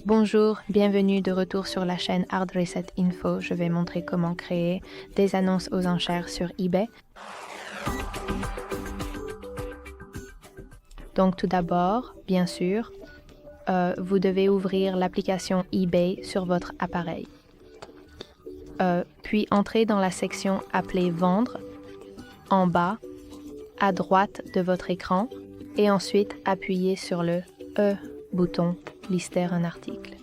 Bonjour, bienvenue de retour sur la chaîne Hard Reset Info. Je vais montrer comment créer des annonces aux enchères sur eBay. Donc tout d'abord, bien sûr, vous devez ouvrir l'application eBay sur votre appareil. Puis entrez dans la section appelée Vendre, en bas, à droite de votre écran, et ensuite appuyez sur le bouton Lister un article.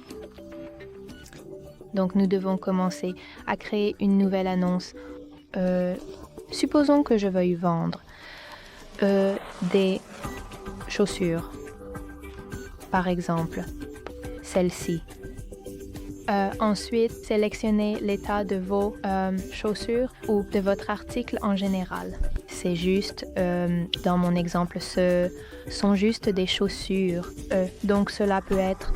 Donc nous devons commencer à créer une nouvelle annonce. Supposons que je veuille vendre des chaussures, par exemple, celle-ci. Ensuite, sélectionnez l'état de vos chaussures ou de votre article en général. C'est juste, dans mon exemple, ce sont juste des chaussures. Donc cela peut être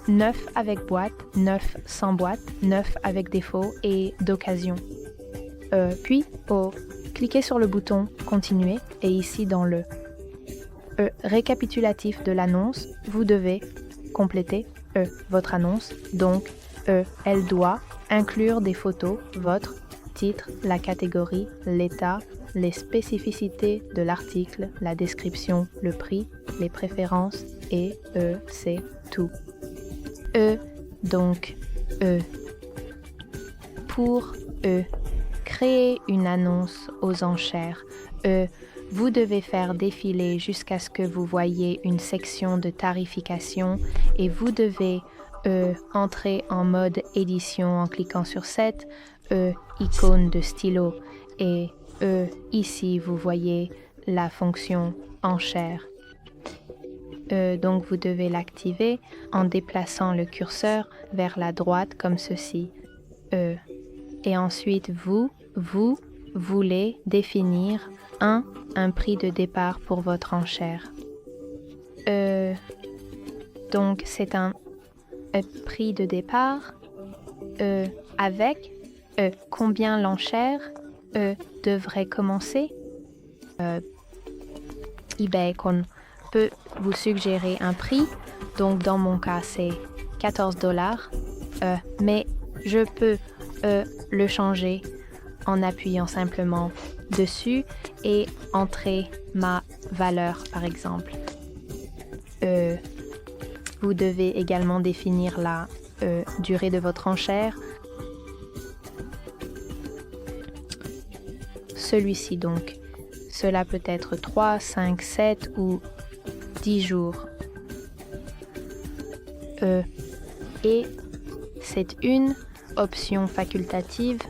neuf avec boîte, neuf sans boîte, neuf avec défaut et d'occasion. Puis, cliquez sur le bouton Continuer et ici dans le récapitulatif de l'annonce, vous devez compléter votre annonce. Donc, elle doit inclure des photos, votre titre, la catégorie, l'état, les spécificités de l'article, la description, le prix, les préférences et c'est tout. Donc, pour créer une annonce aux enchères, vous devez faire défiler jusqu'à ce que vous voyez une section de tarification et vous devez entrer en mode édition en cliquant sur cette icône de stylo et ici vous voyez la fonction enchère. Donc vous devez l'activer en déplaçant le curseur vers la droite comme ceci. Et ensuite vous voulez définir un prix de départ pour votre enchère. Donc c'est un prix de départ avec combien l'enchère devrait commencer. eBay peut vous suggérer un prix, donc dans mon cas c'est $14, mais je peux le changer en appuyant simplement dessus et entrer ma valeur par exemple. Vous devez également définir la durée de votre enchère. Celui-ci donc, cela peut être 3, 5, 7 ou 10 jours. Et c'est une option facultative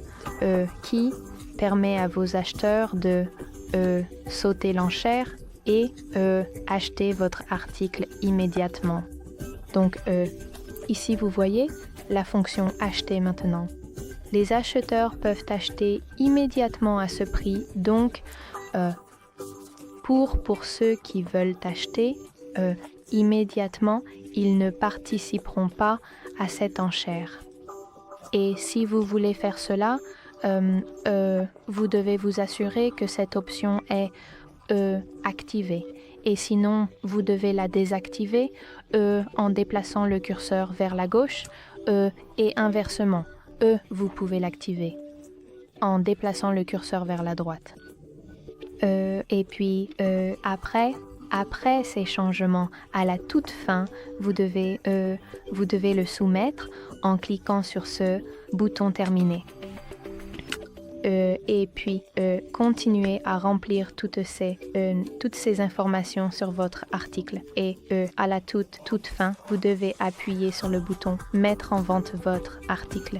qui permet à vos acheteurs de sauter l'enchère et acheter votre article immédiatement. Donc ici vous voyez la fonction acheter maintenant. Les acheteurs peuvent acheter immédiatement à ce prix, donc pour ceux qui veulent acheter immédiatement, ils ne participeront pas à cette enchère. Et si vous voulez faire cela, vous devez vous assurer que cette option est activée. Et sinon, vous devez la désactiver en déplaçant le curseur vers la gauche et inversement. Vous pouvez l'activer en déplaçant le curseur vers la droite. Et puis, après ces changements, à la toute fin, vous devez le soumettre en cliquant sur ce bouton terminer. Et puis continuez à remplir toutes ces informations sur votre article et à la toute fin vous devez appuyer sur le bouton mettre en vente votre article.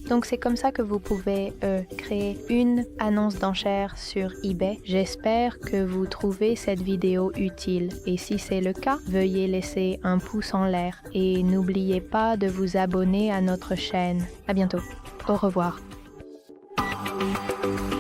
Donc c'est comme ça que vous pouvez créer une annonce d'enchère sur eBay. J'espère que vous trouvez cette vidéo utile et si c'est le cas, veuillez laisser un pouce en l'air et n'oubliez pas de vous abonner à notre chaîne. À bientôt. Au revoir. Thank you.